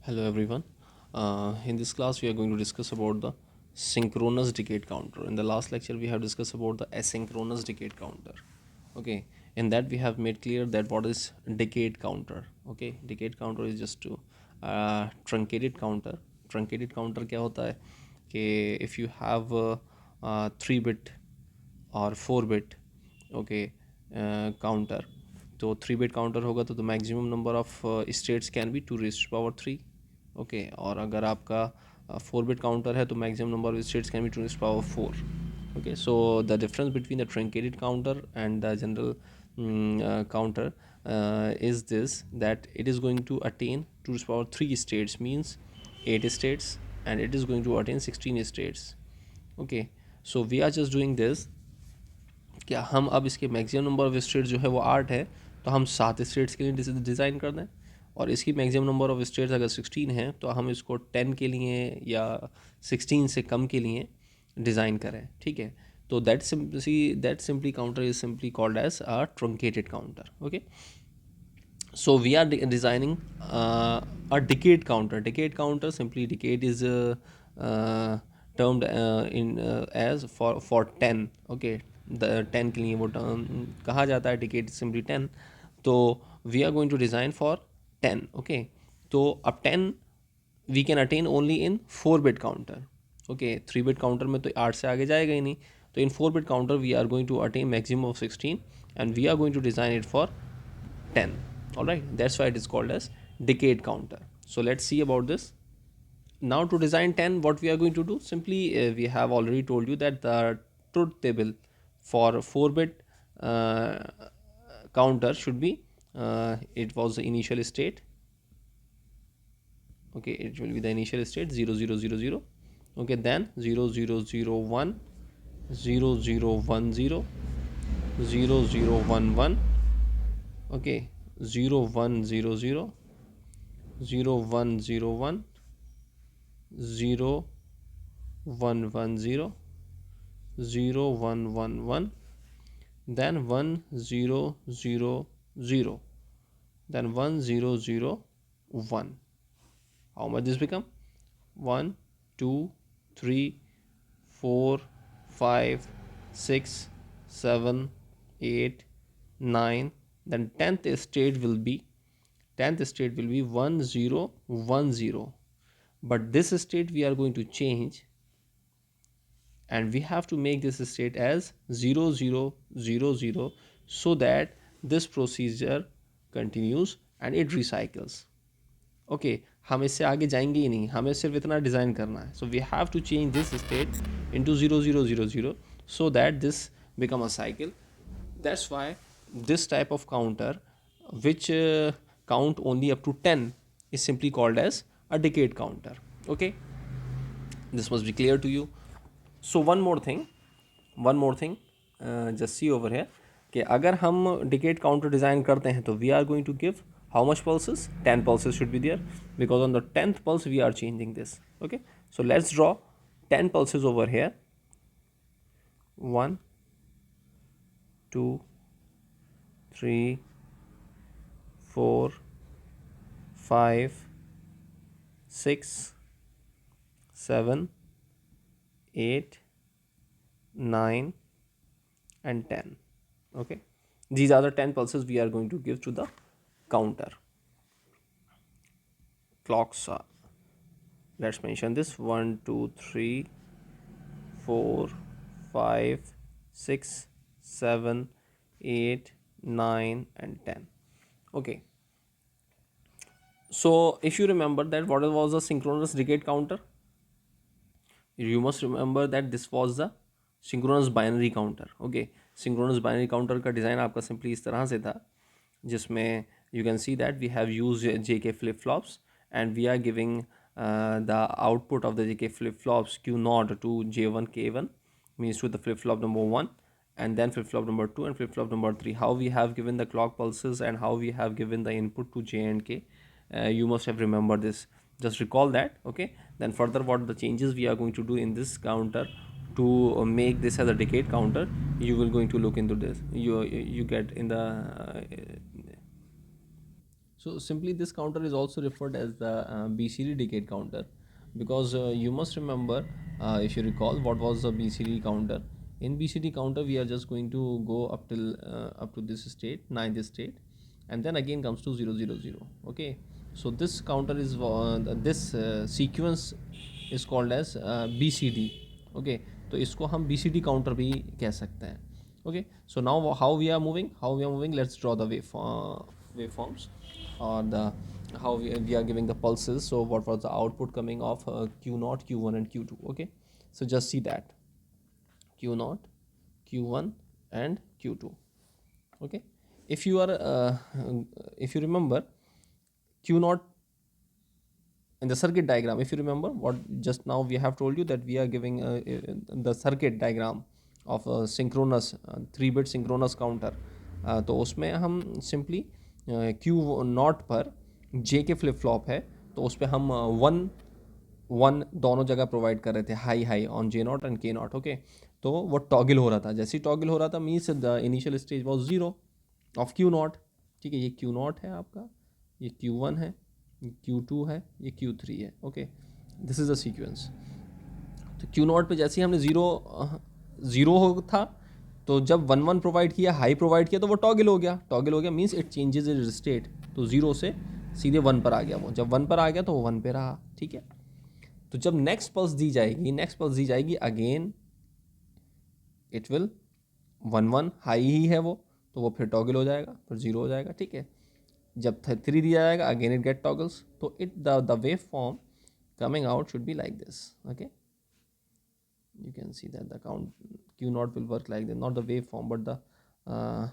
Hello everyone. In this class, we are going to discuss about the synchronous decade counter. In the last lecture, we have discussed about the asynchronous decade counter. Okay, in that we have made clear that what is decade counter. Okay, decade counter is just to truncated counter. Truncated counter क्या होता है कि if you have a 3-bit और 4-bit okay counter, तो 3-bit counter होगा तो the maximum number of states can be 2 raised to power 3. Okay, और अगर आपका 4-bit काउंटर है तो maximum number of states can be 2 raised to power 4. Okay, so the difference between the truncated counter and the general counter is this, that it is going to attain 2 raised to power 3 states, means 8 states, and it is going to attain 16 states. Okay, so we are just doing this. क्या हम अब इसके maximum number of states जो है वो 8 है, तो हम 7 स्टेट्स के लिए डिज़ाइन कर दें, और इसकी मैक्सिमम नंबर ऑफ स्टेट्स अगर 16 है तो हम इसको 10 के लिए या 16 से कम के लिए डिज़ाइन करें. ठीक है, तो that simply counter is simply called as a truncated counter. Okay, so we are designing a decade counter. Decade counter, simply decade is termed in as for 10. Okay, the 10 के लिए वो term कहा जाता है, decade simply 10. तो we are going to design for 10. Okay, तो अब 10 we can attain only in 4-bit counter. Okay, 3-bit counter में तो 8 से आगे जाएगा ही नहीं, तो in 4-bit counter we are going to attain maximum of 16, and we are going to design it for 10. All right, that's why it is called as decade counter. So let's see about this. Now to design 10, what we are going to do, simply we have already told you that the truth table for 4-bit counter should be it was the initial state. Okay, it will be the initial state 0000. Okay, then 0001, 0010, 0011. Okay, 0100, 0101, 0110, 0111, then 1000, then 1001. How much this become? 1, 2, 3, 4, 5, 6, 7, 8, 9. Then 10th state will be 1010, but this state we are going to change, and we have to make this state as 0000, so that this procedure continues and it recycles. Okay, हम इससे आगे जाएंगे ही नहीं, हमें सिर्फ इतना design करना है. So we have to change this state into 0000, so that this become a cycle. That's why this type of counter which count only up to 10 is simply called as a decade counter. Okay, this must be clear to you. So one more thing, just see over here कि अगर हम decade counter design करते हैं तो we are going to give how much pulses? 10 pulses should be there, because on the 10th pulse we are changing this. Okay, so let's draw 10 pulses over here. 1, 2, 3, 4, 5, 6, 7, 8, 9 and 10. Okay, these are the 10 pulses we are going to give to the counter. Clocks are, let's mention this: 1, 2, 3, 4, 5, 6, 7, 8, 9 and 10. Okay, so if you remember that what was the synchronous decade counter, you must remember that this was the synchronous binary counter. Okay, synchronous binary counter का design आपका simply इस तरह से था, जिसमें you can see that we have used JK flip flops, and we are giving the output of the JK flip flops Q naught to J1 K1, means to the flip flop number 1, and then flip flop number 2 and flip flop number 3. How we have given the clock pulses and how we have given the input to J and K, you must have remembered this. Just recall that. Okay, then further what the changes we are going to do in this counter to make this as a decade counter, you will going to look into this. You get in the So simply this counter is also referred as the BCD decade counter, because you must remember, if you recall, what was the BCD counter. In BCD counter we are just going to go up to this state, ninth state, and then again comes to 000. Okay, so this counter is this sequence is called as BCD. Okay, तो इसको हम BCD counter भी कह सकते हैं. Okay, so now how we are moving, let's draw the waveforms, or the how we are giving the pulses. So what was the output coming of Q0, Q1 and Q2. Okay, so just see that Q0, Q1 and Q2. Okay, if you are if you remember Q0 in the circuit diagram, if you remember what just now we have told you, that we are giving the circuit diagram of a synchronous 3-bit synchronous counter. तो उसमें हम simply Q not पर जे के flip flop है, तो उस पर हम 1 1 दोनों जगह प्रोवाइड कर रहे थे, high high on J not and के नॉट. ओके, तो वो टॉगल हो रहा था. जैसे ही टॉगल हो रहा था means the initial stage was 0 of Q not. ठीक है, ये क्यू नॉट है आपका, ये Q1 है, ये Q2 है, ये Q3 है. Okay, this is the sequence. तो Q0 पे जैसे ही हमने ज़ीरो हो था, तो जब 1 1 प्रोवाइड किया, हाई प्रोवाइड किया, तो वो टॉगल हो गया. टॉगल हो गया means it changes it state. तो 0 से सीधे 1 पर आ गया. वो जब 1 पर आ गया तो वो 1 पे रहा. ठीक है, तो जब नेक्स्ट पल्स दी जाएगी अगेन इट विल 1 1 हाई ही है वो, तो वो फिर टॉगल हो जाएगा, फिर 0 हो जाएगा. ठीक है, जब 3 दिया जाएगा अगेन इट गेट टॉगल्स. तो it the wave form coming out should be like this. Okay, you can see that the Q0 will work like this, not the waveform but the uh,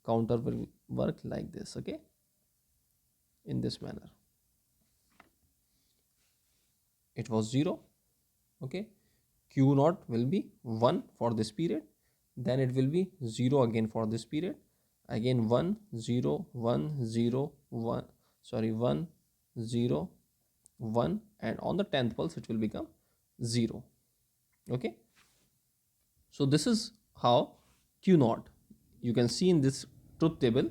counter will work like this. Okay, in this manner. It was 0. Okay, Q0 will be 1 for this period, then it will be 0 again for this period, again 1 0 1 0 1, sorry, 1 0 1, and on the 10th pulse it will become 0. Okay, so this is how Q0, you can see in this truth table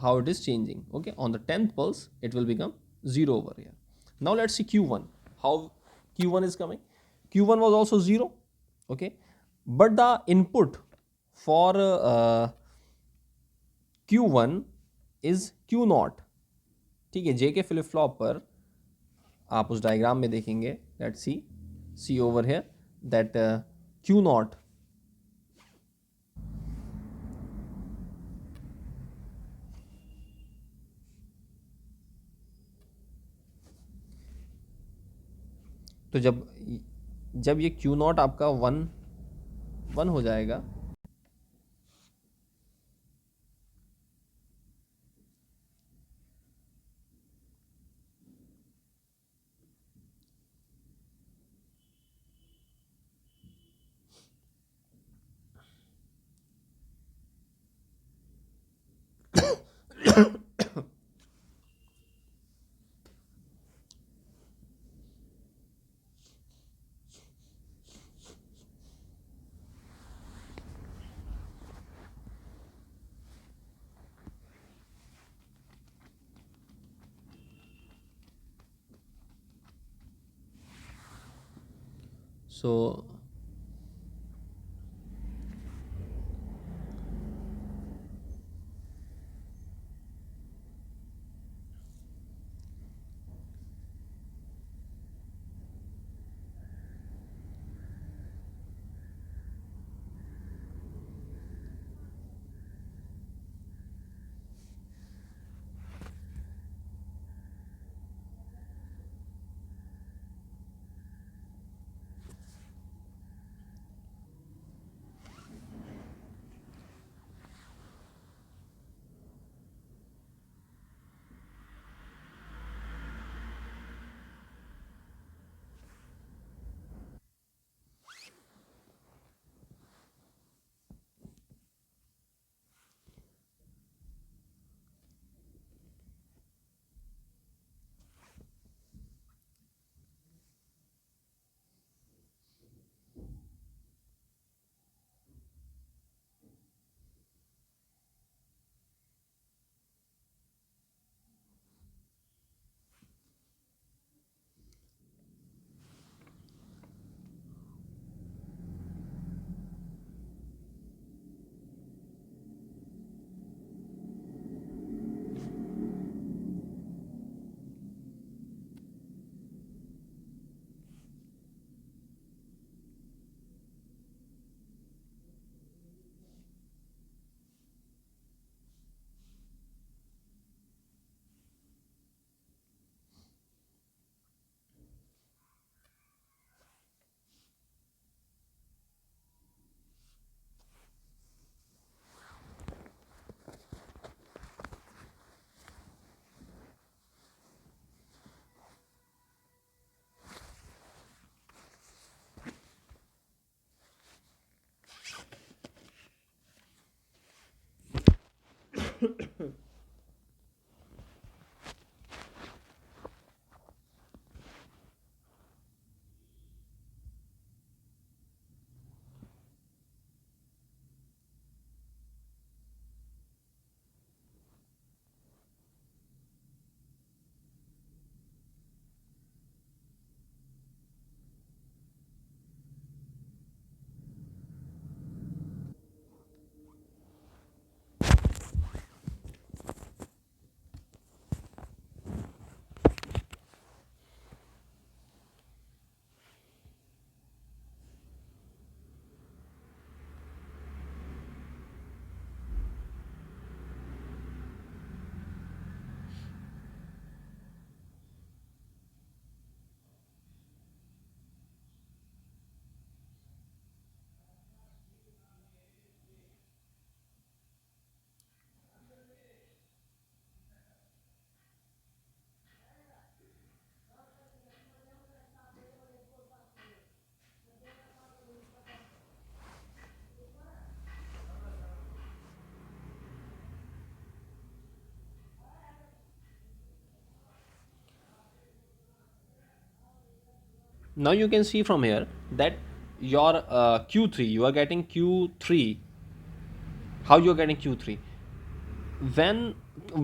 how it is changing. Okay, on the 10th pulse it will become 0 over here. Now let's see Q1, how Q1 is coming. Q1 was also 0. Okay, but the input for Q1 is Q0. ठीक है, जे के flip flop पर आप उस diagram में देखेंगे, let's see over here that Q0 तो जब ये Q0 आपका 1 हो जाएगा, so Now you can see from here that your Q3, you are getting Q3. How you are getting Q3? when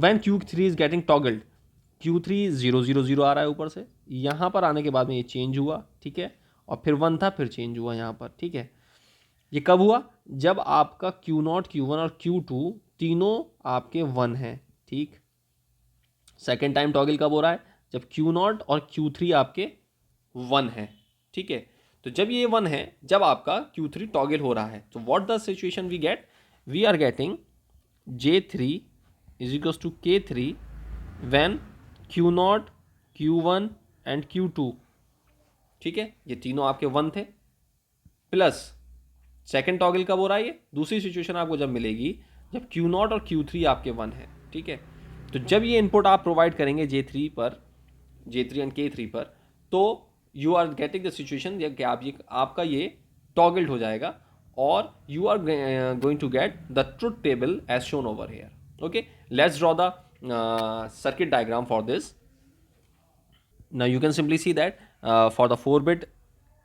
when Q3 is getting toggled, Q3 000 आ रहा है ऊपर से, यहाँ पर आने के बाद में ये चेंज हुआ, ठीक है, और फिर 1 था, फिर चेंज हुआ यहाँ पर, ठीक है। ये कब हुआ? जब आपका Q0, Q1 और Q2 तीनों आपके 1 हैं, ठीक। सेकेंड टाइम टॉगल कब हो रहा है? जब Q0 और Q3 आपके 1 है, ठीक है। तो जब ये 1 है, जब आपका Q3 टॉगल हो रहा है, तो what the situation we get? We are getting J3 is equals to K3 when Q0, Q1 and Q2, ठीक है, ये तीनों आपके 1 थे, प्लस सेकेंड टॉगल कब हो रहा है? ये दूसरी सिचुएशन आपको जब मिलेगी जब Q0 और Q3 आपके 1 है, ठीक है। तो जब ये इनपुट आप प्रोवाइड करेंगे J3 पर, J3 एंड K3 पर, तो you are getting the situation कि आप ये आपका ये टॉगल्ड हो जाएगा और you are going to get the truth table as shown over here. Okay, let's draw the circuit diagram for this. Now you can simply see that for the 4-bit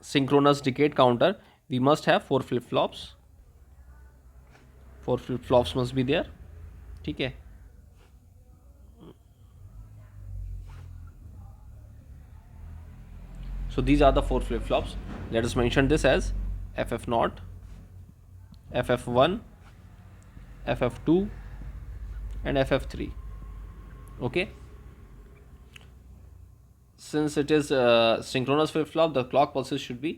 synchronous decade counter, we must have 4 flip-flops. 4 flip-flops must be there, ठीक है। So these are the 4 flip-flops. Let us mention this as FF0, FF1, FF2 and FF3. Okay, since it is synchronous flip-flop, the clock pulses should be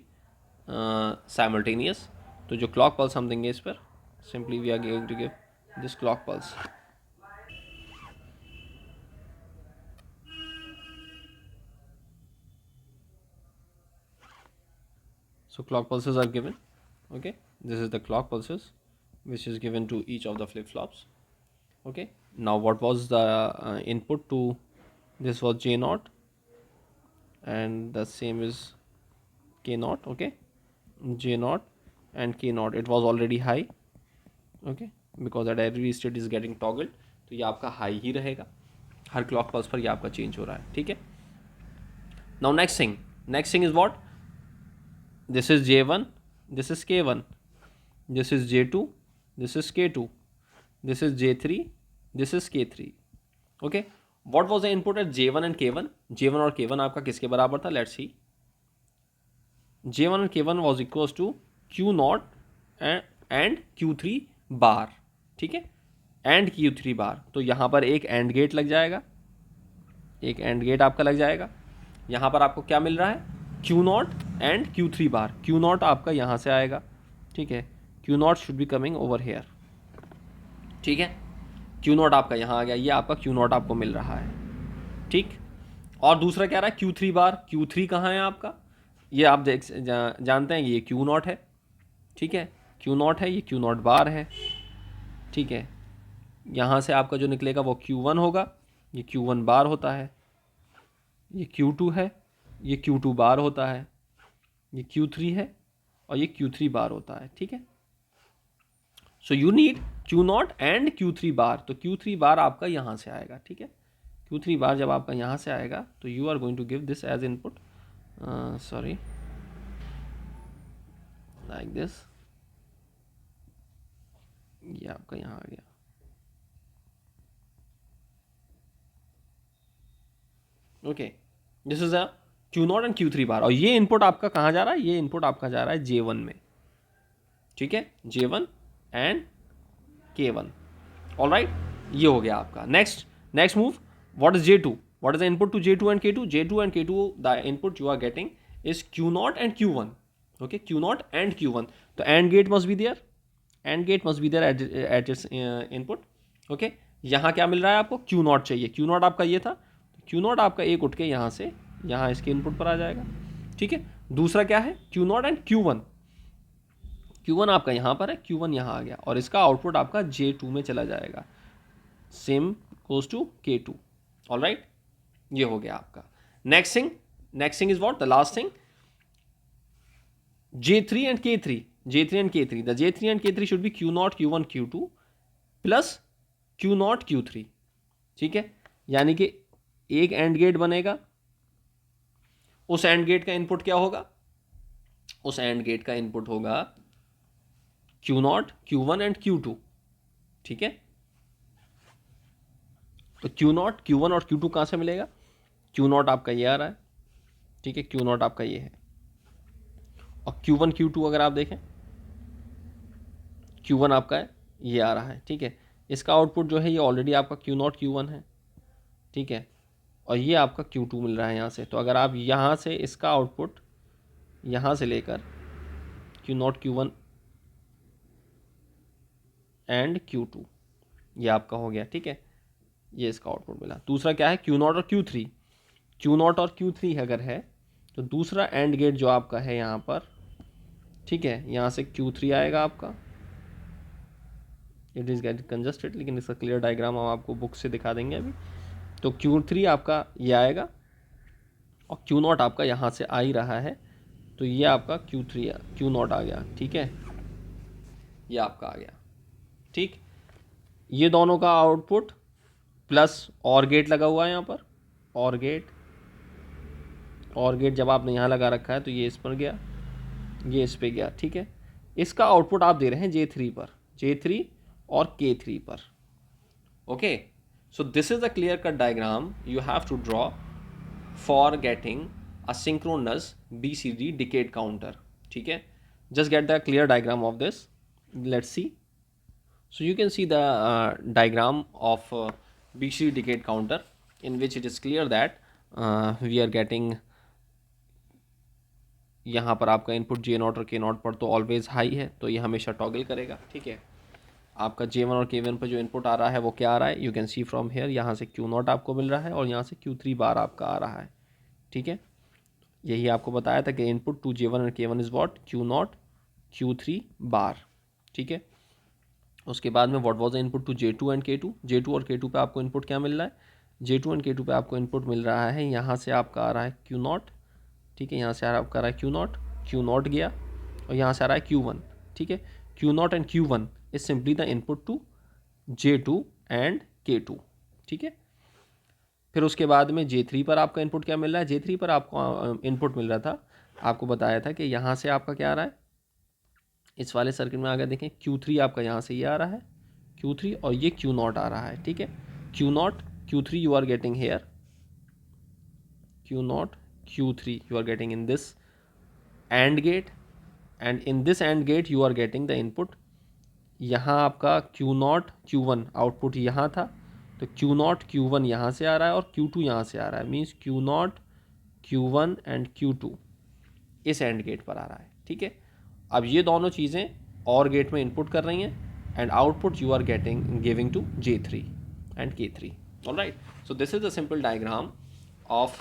simultaneous. तो जो clock pulse हम देंगे इस पर, simply we are going to give this clock pulse. So clock pulses are given. Okay, this is the clock pulses which is given to each of the flip-flops. Okay, now what was the input to this? Was J0 and the same is K0. Okay, J0 and K0, it was already high. Okay, because at every state is getting toggled, तो ये आपका high ही रहेगा, हर clock pulse पर ये आपका change हो रहा है, ठीक है। Now next thing is what? This is J1, this is K1, this is J2, this is K2, this is J3, this is K3। Okay, what was the input at J1 and K1? J1 और K1 आपका किसके बराबर था? Let's see. J1 and K1 was equals to Q0 and Q3 bar, ठीक है, and Q3 बार। तो यहाँ पर एक एंड गेट लग जाएगा, एक एंड गेट आपका लग जाएगा। यहाँ पर आपको क्या मिल रहा है? Q0 and Q3 bar. Q0 आपका यहाँ से आएगा, ठीक है, Q0 should be coming over here, ठीक है। Q0 आपका यहाँ आ गया, ये आपका Q0 आपको मिल रहा है, ठीक। और दूसरा क्या रहा है? Q3 बार। Q3 कहाँ है आपका? ये आप जानते हैं ये Q0 है, ठीक है, Q0 है, ये Q0 बार है, ठीक है। यहाँ से आपका जो निकलेगा वो Q1 होगा, ये Q1 बार होता है, ये Q2 है, ये Q2 बार होता है, ये Q3 है और ये Q3 बार होता है, ठीक है। So you need Q0 and Q3 बार, तो Q3 बार आपका यहाँ से आएगा, ठीक है। Q3 बार जब आपका यहाँ से आएगा तो you are going to give this as input, sorry, like this, ये आपका यहाँ आ गया, okay. This is a Q0 and Q3 bar, और ये इनपुट आपका कहाँ जा रहा है, ये इनपुट आपका जा रहा है J1 में, ठीक है, J1 and K1, all right. ये हो गया आपका। Next move, what is J2, what is the input to J2 and K2, J2 and K2 the input you are getting is Q0 and Q1, okay, Q0 and Q1, तो and gate must be there, and gate must be there at its input, okay. यहाँ क्या मिल रहा है आपको, Q0 चाहिए, Q0 आपका ये था, Q0 आपका एक उठ के यहाँ से यहाँ इसके इनपुट पर आ जाएगा, ठीक है। दूसरा क्या है, Q0 एंड Q1, Q1 आपका यहाँ पर है, Q1 यहाँ आ गया, और इसका आउटपुट आपका J2 में चला जाएगा, same goes to K2, all right. ये हो गया आपका। Next thing is what, the last thing, J3 and K3, J3 and K3, the J3 and K3 should be Q0 Q1 Q2 plus Q0 Q3, ठीक है। यानी कि एक and gate बनेगा, उस एंड गेट का इनपुट क्या होगा, उस एंड गेट का इनपुट होगा Q0 Q1 एंड Q2, ठीक है। तो Q0 Q1 और Q2 कहाँ से मिलेगा, Q0 आपका ये आ रहा है, ठीक है, Q0 आपका ये है, और Q1 Q2 अगर आप देखें, Q1 आपका है ये आ रहा है, ठीक है। इसका आउटपुट जो है ये ऑलरेडी आपका Q0 Q1 है, ठीक है, और ये आपका Q2 मिल रहा है यहाँ से। तो अगर आप यहाँ से इसका आउटपुट यहाँ से लेकर Q0 Q1 एंड Q2, ये आपका हो गया, ठीक है, ये इसका आउटपुट मिला। दूसरा क्या है, Q0 और Q3, Q0 और Q3 अगर है तो दूसरा एंड गेट जो आपका है यहाँ पर, ठीक है, यहाँ से Q3 आएगा आपका, इट इज़ गेट कंजस्टेड, लेकिन इसका क्लियर डायग्राम हम आपको बुक से दिखा देंगे अभी। तो Q3 आपका ये आएगा, और Q0 आपका यहाँ से आ ही रहा है, तो ये आपका Q0 आ गया, ठीक है, ये आपका आ गया, ठीक। ये दोनों का आउटपुट प्लस और गेट लगा हुआ है यहाँ पर, और गेट जब आपने यहाँ लगा रखा है तो ये इस पर गया, ये इस पे गया, ठीक है। इसका आउटपुट आप दे रहे हैं J3 पर, J3 और K3 पर, okay. So this is a clear cut diagram you have to draw for getting a synchronous BCD decade counter, ठीक है। just get the clear diagram of this, let's see. So you can see the diagram of BCD decade counter, in which it is clear that we are getting, यहाँ पर आपका input J0 और K0 पर तो always high है, तो ये हमेशा टॉगल करेगा, ठीक है। आपका J1 और K1 पर जो इनपुट आ रहा है वो क्या आ रहा है, you can see from here, यहाँ से Q0 आपको मिल रहा है और यहाँ से Q3 बार आपका आ रहा है, ठीक है। यही आपको बताया था कि इनपुट टू J1 और K1 is what, Q0 Q3 bar, ठीक है। उसके बाद में what was the input to J2 and K2, J2 और K2 पे आपको इनपुट क्या मिल रहा है, J2 एंड K2 पे आपको इनपुट मिल रहा है, यहाँ से आपका आ रहा है Q0, ठीक है, यहाँ से आपका आ रहा है Q0 गया, और यहाँ से आ रहा है Q1, ठीक है। Q0 and Q1 is simply the input to J2 and K2, ठीक है। फिर उसके बाद में J3 पर आपका इनपुट क्या मिल रहा है, J3 पर आपको इनपुट मिल रहा था, आपको बताया था कि यहाँ से आपका क्या आ रहा है, इस वाले सर्किट में आगे देखें Q3 आपका यहाँ से ये आ रहा है Q3, और ये Q0 आ रहा है, ठीक है। Q0 Q3 you are getting here, Q0 Q3 you are getting in this AND gate, and in this AND gate you are getting the input, यहाँ आपका Q0 Q1 आउटपुट यहाँ था, तो Q0 Q1 यहाँ से आ रहा है और Q2 यहाँ से आ रहा है, means Q0 Q1 and Q2 इस एंड गेट पर आ रहा है, ठीक है। अब ये दोनों चीज़ें और गेट में इनपुट कर रही हैं, and output you are getting giving to J3 and K3, all right. So this is the simple diagram of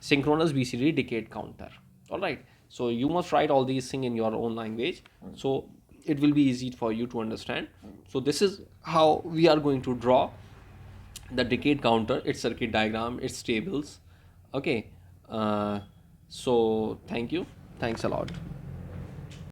synchronous BCD decade counter, all right. So you must write all these things in your own language, so it will be easy for you to understand. So this is how we are going to draw the decade counter, its circuit diagram, its tables, okay. So thank you, thanks a lot.